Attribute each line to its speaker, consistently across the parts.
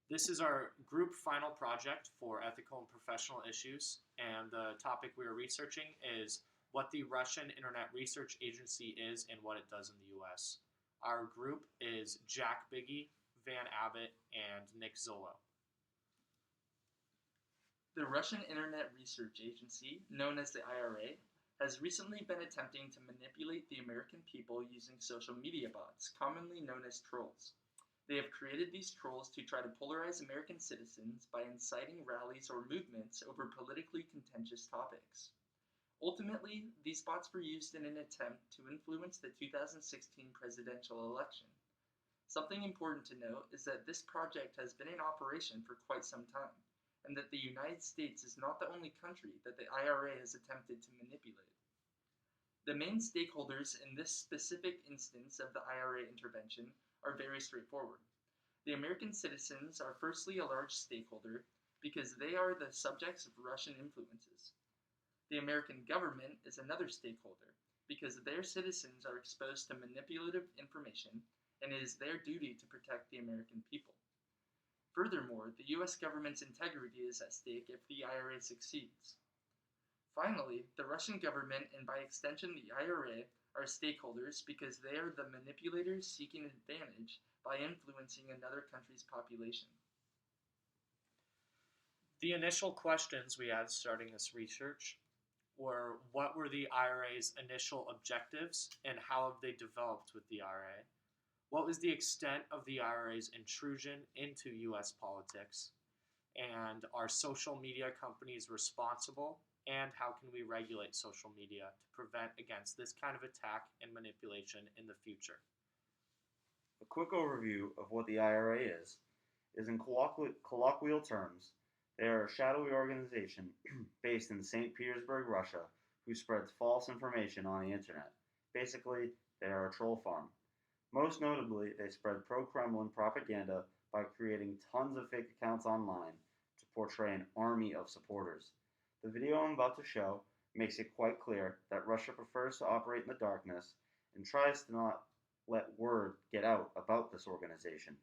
Speaker 1: This is our group final project for ethical and professional issues, and the topic we are researching is what the Russian Internet Research Agency is and what it does in the US. Our group is Jack Bigej, Van Abbot, and Nick Zullo.
Speaker 2: The Russian Internet Research Agency, known as the IRA, has recently been attempting to manipulate the American people using social media bots, commonly known as trolls. They have created these trolls to try to polarize American citizens by inciting rallies or movements over politically contentious topics. Ultimately, these bots were used in an attempt to influence the 2016 presidential election. Something important to note is that this project has been in operation for quite some time, and that the United States is not the only country that the IRA has attempted to manipulate. The main stakeholders in this specific instance of the IRA intervention are very straightforward. The American citizens are firstly a large stakeholder because they are the subjects of Russian influences. The American government is another stakeholder because their citizens are exposed to manipulative information and it is their duty to protect the American people. Furthermore, the US government's integrity is at stake if the IRA succeeds. Finally, the Russian government and by extension the IRA are stakeholders because they are the manipulators seeking advantage by influencing another country's population.
Speaker 1: The initial questions we had starting this research were what were the IRA's initial objectives and how have they developed with the IRA? What was the extent of the IRA's intrusion into US politics? And are social media companies responsible? And how can we regulate social media to prevent against this kind of attack and manipulation in the future?
Speaker 3: A quick overview of what the IRA is in colloquial terms, they are a shadowy organization based in St. Petersburg, Russia, who spreads false information on the internet. Basically, they are a troll farm. Most notably, they spread pro-Kremlin propaganda by creating tons of fake accounts online to portray an army of supporters. The video I'm about to show makes it quite clear that Russia prefers to operate in the darkness and tries to not let word get out about this organization.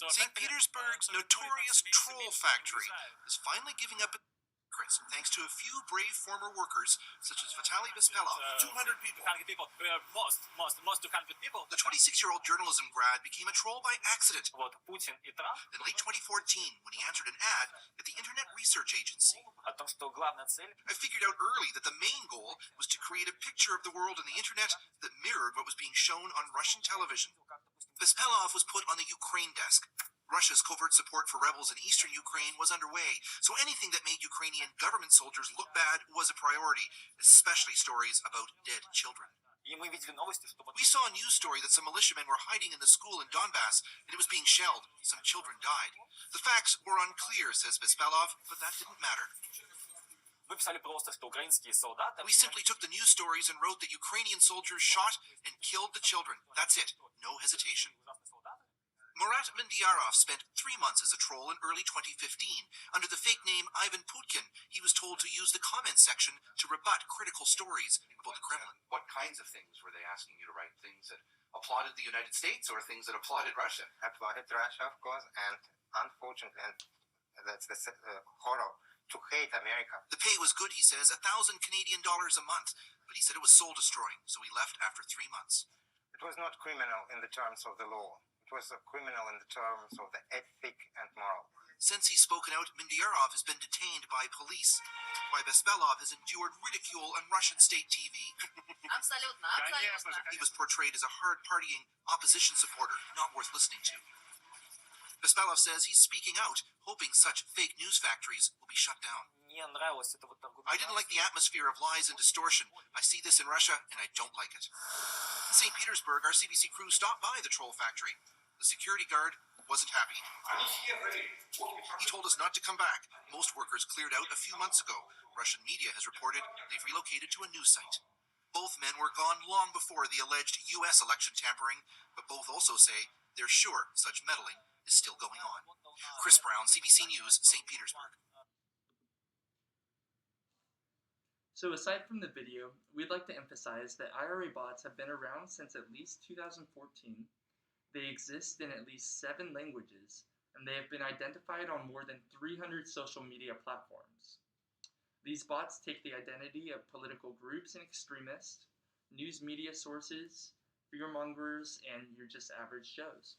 Speaker 4: St. Petersburg's notorious troll factory is finally giving up its secrets thanks to a few brave former workers such as Vitaly Bespalov. 200 people. The 26-year-old journalism grad became a troll by accident in late 2014 when he answered an ad at the Internet Research Agency. I figured out early that the main goal was to create a picture of the world and the internet that mirrored what was being shown on Russian television. Bespalov was put on the Ukraine desk. Russia's covert support for rebels in eastern Ukraine was underway, so anything that made Ukrainian government soldiers look bad was a priority, especially stories about dead children. We saw a news story that some militiamen were hiding in the school in Donbass and it was being shelled. Some children died. The facts were unclear, says Bespalov, but that didn't matter. We simply took the news stories and wrote that Ukrainian soldiers shot and killed the children. That's it. No hesitation. Murat Mendyarov spent 3 months as a troll in early 2015. Under the fake name Ivan Putkin, he was told to use the comments section to rebut critical stories about the Kremlin.
Speaker 5: What kinds of things were they asking you to write? Things that applauded the United States or things that applauded Russia?
Speaker 6: Applauded Russia, of course, and unfortunately, and that's the horror, to hate America.
Speaker 4: The pay was good, he says, $1,000 Canadian a month, but he said it was soul-destroying, so he left after 3 months.
Speaker 6: It was not criminal in the terms of the law. It was a criminal in the terms of the ethic and moral.
Speaker 4: Since he's spoken out, Mendyarov has been detained by police. While Bespalov has endured ridicule on Russian state TV. He was portrayed as a hard-partying opposition supporter, not worth listening to. Bespalov says he's speaking out, hoping such fake news factories will be shut down. I didn't like the atmosphere of lies and distortion. I see this in Russia, and I don't like it. In St. Petersburg, our CBC crew stopped by the troll factory. The security guard wasn't happy. He told us not to come back. Most workers cleared out a few months ago. Russian media has reported they've relocated to a new site. Both men were gone long before the alleged U.S. election tampering, but both also say they're sure such meddling is still going on. Chris Brown, CBC News, St. Petersburg.
Speaker 2: So aside from the video, we'd like to emphasize that IRA bots have been around since at least 2014, They exist in at least 7 languages, and they have been identified on more than 300 social media platforms. These bots take the identity of political groups and extremists, news media sources, fearmongers, and your just average Joes.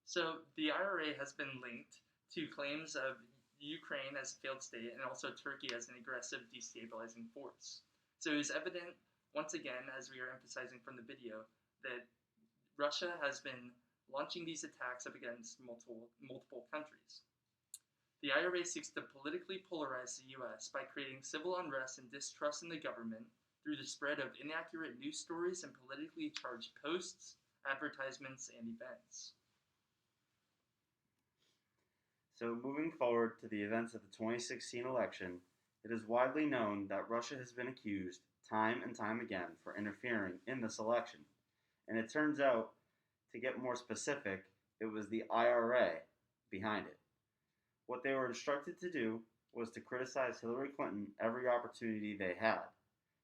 Speaker 2: So the IRA has been linked to claims of Ukraine as a failed state and also Turkey as an aggressive destabilizing force. So it is evident, once again, as we are emphasizing from the video, that Russia has been launching these attacks up against multiple countries. The IRA seeks to politically polarize the U.S. by creating civil unrest and distrust in the government through the spread of inaccurate news stories and politically charged posts, advertisements, and events.
Speaker 3: So, moving forward to the events of the 2016 election, it is widely known that Russia has been accused time and time again for interfering in this election. And it turns out, to get more specific, it was the IRA behind it. What they were instructed to do was to criticize Hillary Clinton every opportunity they had.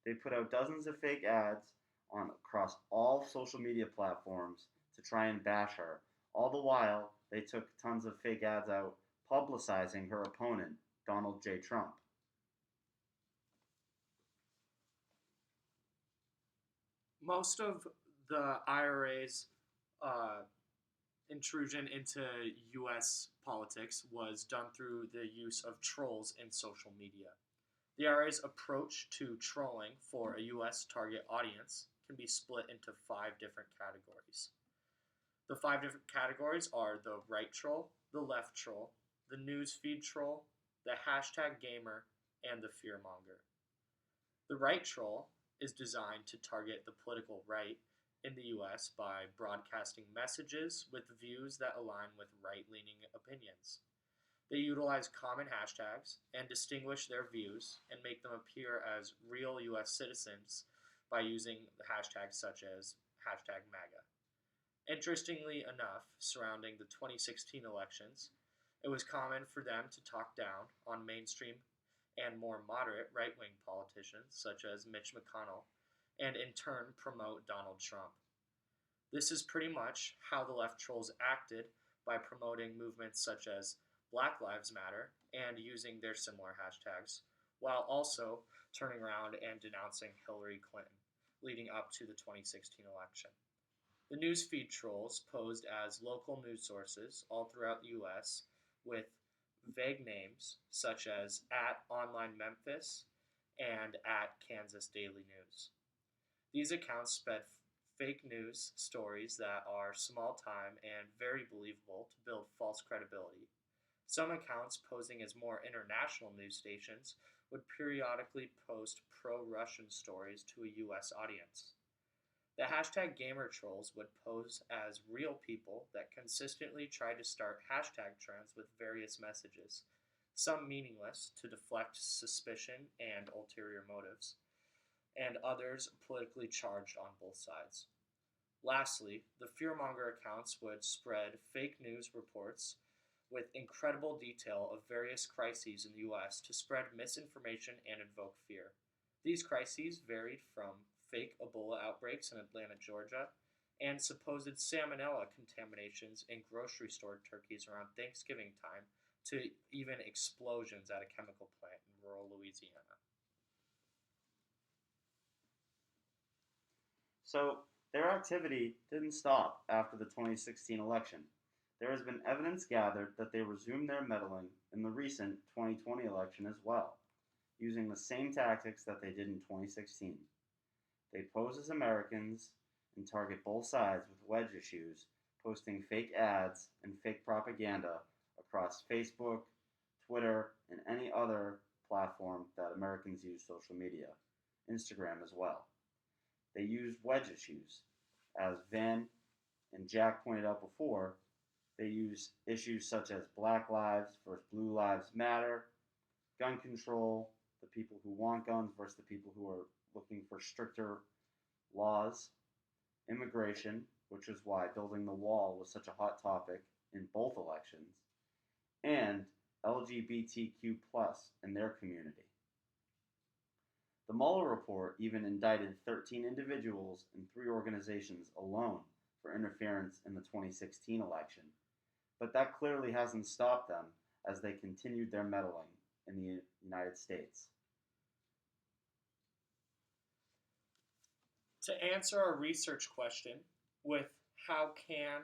Speaker 3: They put out dozens of fake ads across all social media platforms to try and bash her. All the while, they took tons of fake ads out publicizing her opponent, Donald J. Trump.
Speaker 1: Most of the IRA's intrusion into U.S. politics was done through the use of trolls in social media. The IRA's approach to trolling for a U.S. target audience can be split into 5 different categories. The 5 different categories are the right troll, the left troll, the newsfeed troll, the hashtag gamer, and the fearmonger. The right troll is designed to target the political right in the U.S. by broadcasting messages with views that align with right-leaning opinions. They utilize common hashtags and distinguish their views and make them appear as real U.S. citizens by using hashtags such as hashtag MAGA. Interestingly enough, surrounding the 2016 elections, it was common for them to talk down on mainstream and more moderate right-wing politicians such as Mitch McConnell, and in turn promote Donald Trump. This is pretty much how the left trolls acted by promoting movements such as Black Lives Matter and using their similar hashtags, while also turning around and denouncing Hillary Clinton, leading up to the 2016 election. The newsfeed trolls posed as local news sources all throughout the U.S. with vague names such as @OnlineMemphis and @Kansas Daily News. These accounts spread fake news stories that are small time and very believable to build false credibility. Some accounts posing as more international news stations would periodically post pro-Russian stories to a U.S. audience. The hashtag gamer trolls would pose as real people that consistently tried to start hashtag trends with various messages, some meaningless to deflect suspicion and ulterior motives, and others politically charged on both sides. Lastly, the fearmonger accounts would spread fake news reports with incredible detail of various crises in the U.S. to spread misinformation and invoke fear. These crises varied from fake Ebola outbreaks in Atlanta, Georgia, and supposed salmonella contaminations in grocery store turkeys around Thanksgiving time to even explosions at a chemical plant in rural Louisiana.
Speaker 3: So, their activity didn't stop after the 2016 election. There has been evidence gathered that they resumed their meddling in the recent 2020 election as well, using the same tactics that they did in 2016. They pose as Americans and target both sides with wedge issues, posting fake ads and fake propaganda across Facebook, Twitter, and any other platform that Americans use social media, Instagram as well. They use wedge issues. As Van and Jack pointed out before, they use issues such as Black Lives versus Blue Lives Matter, gun control, the people who want guns versus the people who are looking for stricter laws, immigration, which is why building the wall was such a hot topic in both elections, and LGBTQ+ in their community. The Mueller report even indicted 13 individuals and 3 organizations alone for interference in the 2016 election, but that clearly hasn't stopped them as they continued their meddling in the United States.
Speaker 1: To answer our research question with how can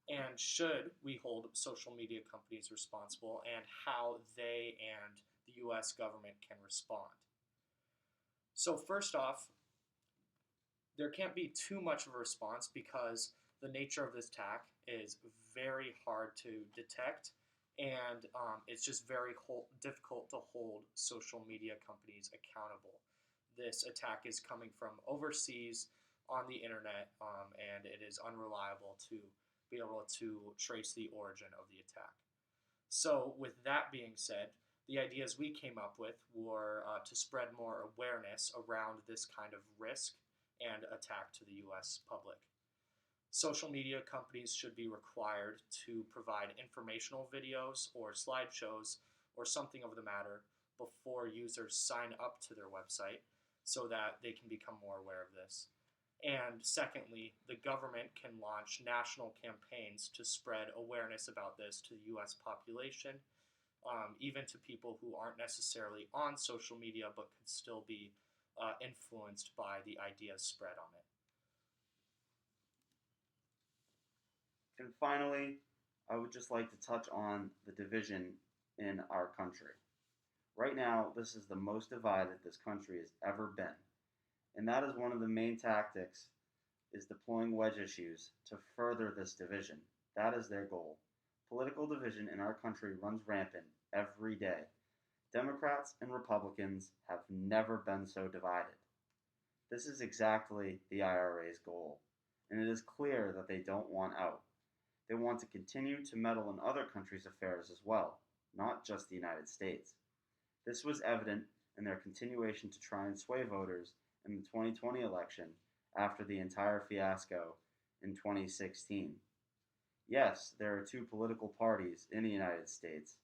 Speaker 1: and should we hold social media companies responsible and how they and the US government can respond. So first off, there can't be too much of a response because the nature of this attack is very hard to detect, and it's just very difficult to hold social media companies accountable. This attack is coming from overseas on the internet, and it is unreliable to be able to trace the origin of the attack. So with that being said, the ideas we came up with were to spread more awareness around this kind of risk and attack to the US public. Social media companies should be required to provide informational videos or slideshows or something of the matter before users sign up to their website so that they can become more aware of this. And secondly, the government can launch national campaigns to spread awareness about this to the US population, even to people who aren't necessarily on social media but could still be influenced by the ideas spread on it.
Speaker 3: And finally, I would just like to touch on the division in our country. Right now, this is the most divided this country has ever been. And that is one of the main tactics, is deploying wedge issues to further this division. That is their goal. Political division in our country runs rampant every day. Democrats and Republicans have never been so divided. This is exactly the IRA's goal, and it is clear that they don't want out. They want to continue to meddle in other countries' affairs as well, not just the United States. This was evident in their continuation to try and sway voters in the 2020 election after the entire fiasco in 2016. Yes, there are 2 political parties in the United States,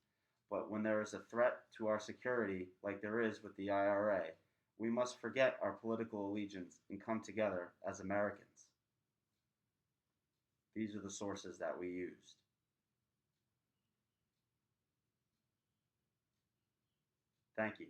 Speaker 3: but when there is a threat to our security like there is with the IRA, we must forget our political allegiance and come together as Americans. These are the sources that we used. Thank you.